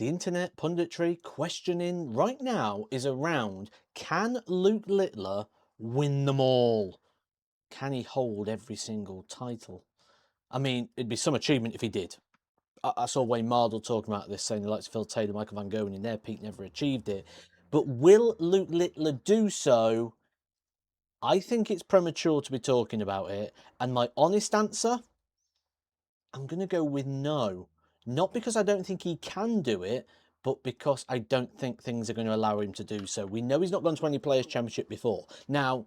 The internet punditry questioning right now is around, can Luke Littler win them all? Can he hold every single title? I mean, it'd be some achievement if he did. I saw Wayne Mardle talking about this, saying he likes Phil Taylor, Michael Van Gogh, and in their peak never achieved it. But will Luke Littler do so? I think it's premature to be talking about it. And my honest answer, I'm going to go with no. Not because I don't think he can do it, but because I don't think things are going to allow him to do so. We know he's not gone to any Players' Championship before. Now,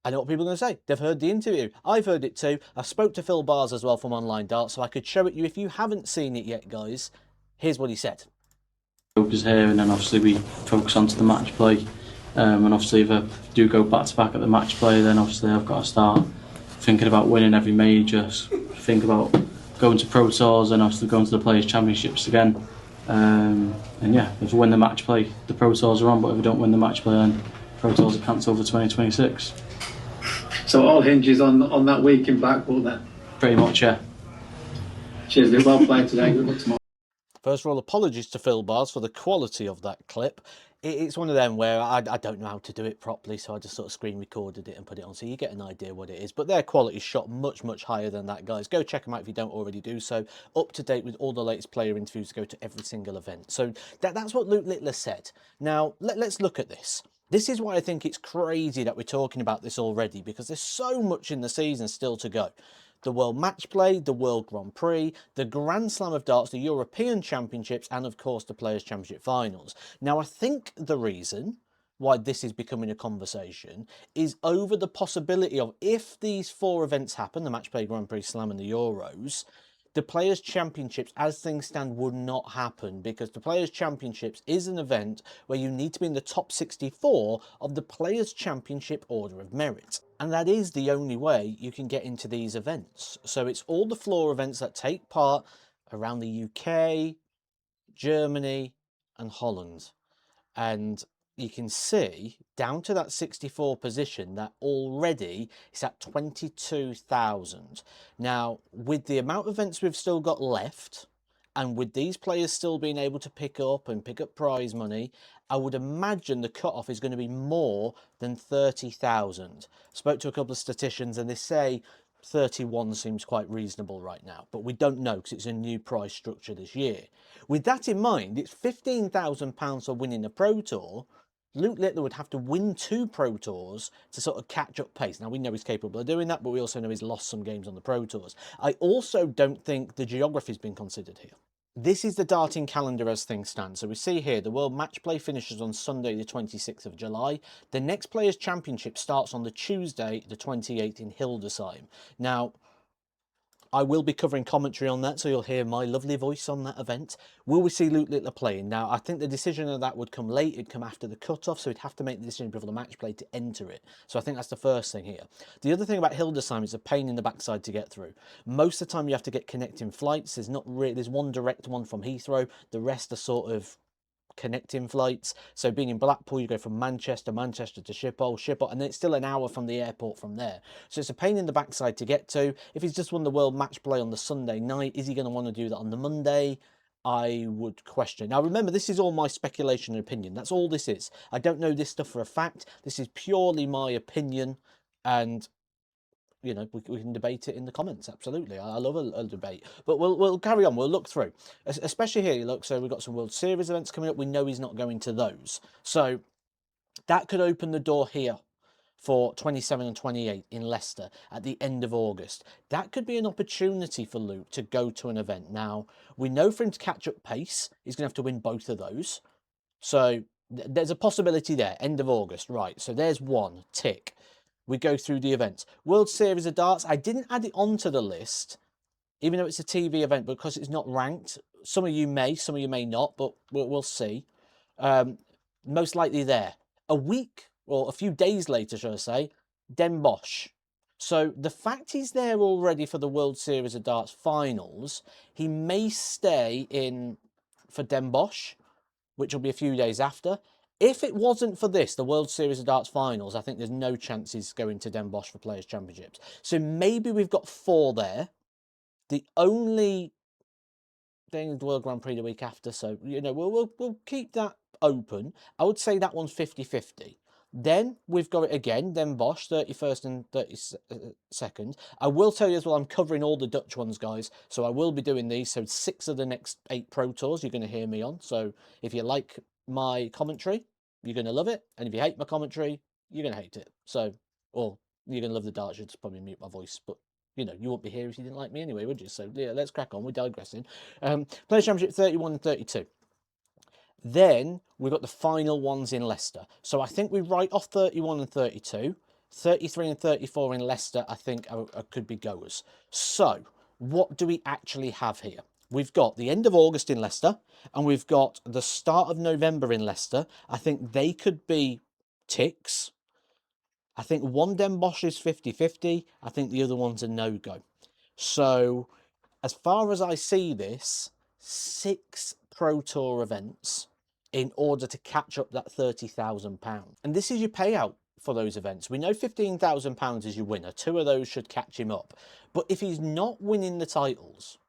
I know what people are going to say. They've heard the interview. I've heard it too. I spoke to Phil Bars as well from Online Darts, so I could show it you if you haven't seen it yet, guys. Here's what he said. Focus here, and then obviously we focus onto the match play. And obviously, if I do go back to back at the match play, then obviously I've got to start thinking about winning every major, think about going to Pro Tours, and obviously going to the Players' Championships again. And yeah, if we win the match play, the Pro Tours are on, but if we don't win the match play, then Pro Tours are cancelled for 2026. So it all hinges on that week in Blackpool then? Pretty much, yeah. Cheers, Luke. Well played today. Good luck tomorrow. First of all, apologies to Phil Bars for the quality of that clip. It's one of them where I don't know how to do it properly, so I just sort of screen recorded it and put it on, so you get an idea what it is. But their quality shot much, much higher than that, guys. Go check them out if you don't already do so. Up to date with all the latest player interviews, go to every single event. So that's what Luke Littler said. Now, let's look at this. This is why I think it's crazy that we're talking about this already, because there's so much in the season still to go. The World Match Play, the World Grand Prix, the Grand Slam of Darts, the European Championships, and of course the Players' Championship Finals. Now, I think the reason why this is becoming a conversation is over the possibility of, if these four events happen, the Match Play, Grand Prix, Slam and the Euros, the Players' Championships, as things stand, would not happen, because the Players' Championships is an event where you need to be in the top 64 of the Players' Championship Order of Merit. And that is the only way you can get into these events. So it's all the floor events that take part around the UK, Germany and Holland. And you can see down to that 64 position that already it's at 22,000. Now, with the amount of events we've still got left, and with these players still being able to pick up prize money, I would imagine the cutoff is going to be more than 30,000. Spoke to a couple of statisticians and they say 31 seems quite reasonable right now, but we don't know because it's a new price structure this year. With that in mind, it's £15,000 for winning a Pro Tour. Luke Littler would have to win 2 Pro Tours to sort of catch up pace. Now, we know he's capable of doing that, but we also know he's lost some games on the Pro Tours. I also don't think the geography has been considered here. This is the darting calendar as things stand. So we see here the World Match Play finishes on Sunday the 26th of July. The next Players' Championship starts on the Tuesday the 28th in Hildesheim. Now, I will be covering commentary on that, so you'll hear my lovely voice on that event. Will we see Luke Littler playing? Now, I think the decision of that would come late. It'd come after the cut-off, so he'd have to make the decision before the match play to enter it. So I think that's the first thing here. The other thing about Hildesheim is a pain in the backside to get through. Most of the time you have to get connecting flights. There's not really, there's one direct one from Heathrow. The rest are sort of connecting flights. So being in Blackpool, you go from Manchester to Schiphol, and then it's still an hour from the airport from there. So it's a pain in the backside to get to. If he's just won the World Match Play on the Sunday night, is he going to want to do that on the Monday? I would question. Now, remember, this is all my speculation and opinion. That's all this is. I don't know this stuff for a fact. This is purely my opinion, and you know, we can debate it in the comments. Absolutely, I love a debate. But we'll carry on. We'll look through, especially here. Look, so we've got some World Series events coming up. We know he's not going to those, so that could open the door here for 27 and 28 in Leicester at the end of August. That could be an opportunity for Luke to go to an event. Now, we know for him to catch up pace, he's going to have to win both of those. So there's a possibility there. End of August, right? So there's one tick. We go through the events. World Series of Darts, I didn't add it onto the list, even though it's a TV event, because it's not ranked. Some of you may not, but we'll see. Most likely there. A week, or a few days later, shall I say, Den Bosch. So the fact he's there already for the World Series of Darts finals, he may stay in for Den Bosch, which will be a few days after. If it wasn't for this, the World Series of Darts finals, I think there's no chance he's going to Den Bosch for Players' Championships. So maybe we've got 4 there. The only then the World Grand Prix the week after. So, you know, we'll keep that open. I would say that one's 50-50. Then we've got it again, then Bosch, 31st and 32nd. I will tell you as well, I'm covering all the Dutch ones, guys. So I will be doing these. So 6 of the next 8 Pro Tours you're going to hear me on. So if you like my commentary, you're going to love it. And if you hate my commentary, you're going to hate it. So, or you're going to love the darts. You'll just probably mute my voice. But, you know, you wouldn't be here if you didn't like me anyway, would you? So, yeah, let's crack on. We're digressing. Players' Championship 31 and 32. Then we've got the final ones in Leicester. So I think we write off 31 and 32. 33 and 34 in Leicester, I think, could be goers. So what do we actually have here? We've got the end of August in Leicester, and we've got the start of November in Leicester. I think they could be ticks. I think one Den Bosch is 50-50. I think the other one's a no-go. So as far as I see this, 6 Pro Tour events in order to catch up that £30,000. And this is your payout for those events. We know £15,000 is your winner. 2 of those should catch him up. But if he's not winning the titles,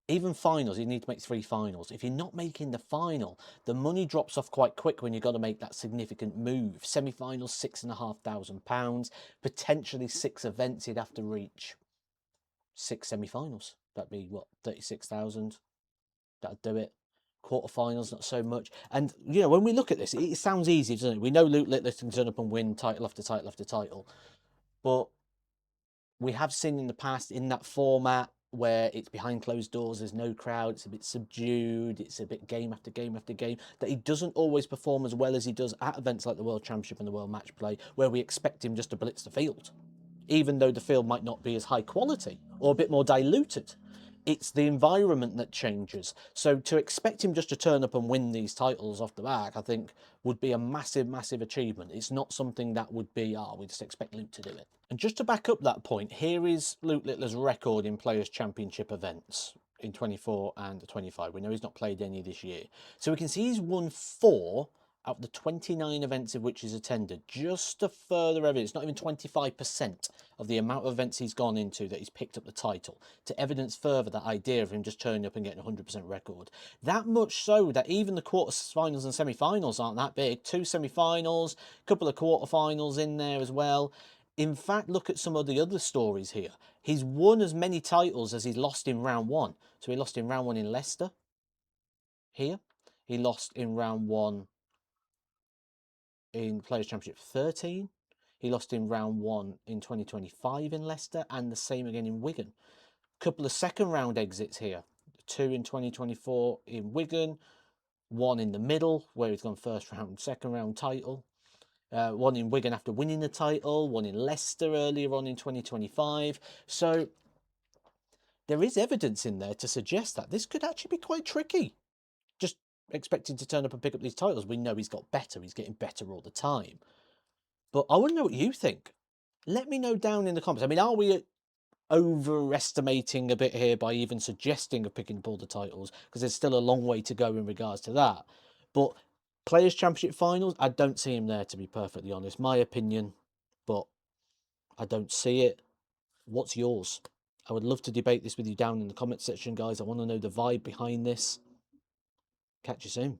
even finals, you need to make 3 finals. If you're not making the final, the money drops off quite quick when you've got to make that significant move. Semi-finals, £6,500. Potentially 6 events, he'd have to reach 6 semi-finals. That'd be, what, 36,000? That'd do it. Quarterfinals, not so much. And, you know, when we look at this, it sounds easy, doesn't it? We know Luke Littler can turn up and win title after title after title. But we have seen in the past in that format where it's behind closed doors, there's no crowd, it's a bit subdued, it's a bit game after game after game, that he doesn't always perform as well as he does at events like the World Championship and the World Match Play, where we expect him just to blitz the field. Even though the field might not be as high quality or a bit more diluted. It's the environment that changes. So to expect him just to turn up and win these titles off the back, I think, would be a massive, massive achievement. It's not something that would be, we just expect Luke to do it. And just to back up that point, here is Luke Littler's record in Players' Championship events in 24 and 25. We know he's not played any this year. So we can see he's won 4 out of the 29 events of which he's attended. Just a further evidence, not even 25% of the amount of events he's gone into that he's picked up the title, to evidence further that idea of him just turning up and getting a 100% record. That much so that even the quarterfinals and semi-finals aren't that big. 2 semi-finals, a couple of quarterfinals in there as well. In fact, look at some of the other stories here. He's won as many titles as he's lost in round 1. So he lost in round 1 in Leicester. Here. He lost in round 1 in Players' Championship 13. He lost in round 1 in 2025 in Leicester, and the same again in Wigan. A couple of second round exits here. 2 in 2024 in Wigan, 1 in the middle where he's gone first round, second round title. 1 in Wigan after winning the title, 1 in Leicester earlier on in 2025. So there is evidence in there to suggest that this could actually be quite tricky. Just expecting to turn up and pick up these titles. We know he's got better. He's getting better all the time. But I want to know what you think. Let me know down in the comments. I mean, are we overestimating a bit here by even suggesting of picking up all the titles? Because there's still a long way to go in regards to that. But Players' Championship finals, I don't see him there, to be perfectly honest. My opinion, but I don't see it. What's yours? I would love to debate this with you down in the comment section, guys. I want to know the vibe behind this. Catch you soon.